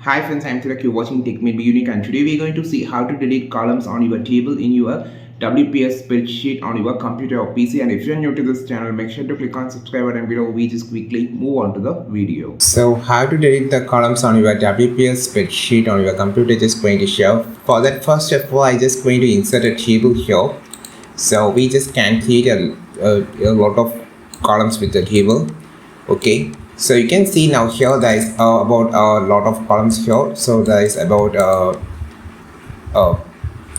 Hi friends, I'm Tilak, you're watching Tech May Be Unique, and today we're going to see how to delete columns on your table in your WPS spreadsheet on your computer or PC. And if you're new to this channel, make sure to click on subscribe button below. We just quickly move on to the video. So how to delete the columns on your WPS spreadsheet on your computer, just going to show. For that, first of all, I just going to insert a table here. So we just can create a lot of columns with the table. Okay, so you can see now here there is about a lot of columns here. So there is about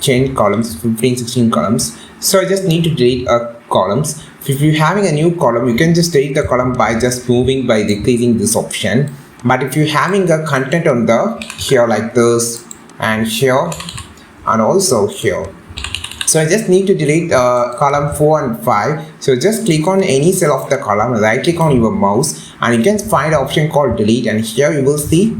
10 columns, 15, 16 columns. So I just need to delete columns. If you're having a new column, you can just delete the column by just moving by decreasing this option. But if you're having a content on the here like this and here and also here, so I just need to delete column 4 and 5. So just click on any cell of the column, right click on your mouse, and you can find an option called delete, and here you will see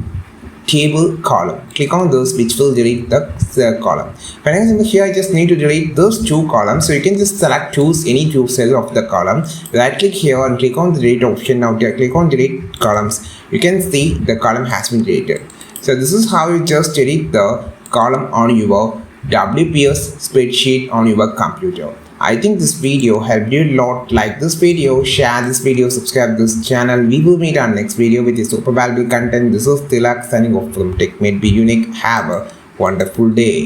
table column. Click on this, which will delete the column. For example, here I just need to delete those two columns. So you can just choose any two cells of the column, right click here and click on the delete option. Now click on delete columns. You can see the column has been deleted. So this is how you just delete the column on your WPS spreadsheet on your computer. I think this video helped you a lot. Like this video, share this video, subscribe this channel. We will meet our next video with super valuable content. This is Tilak signing off from Tech May Be Unique. Have a wonderful day.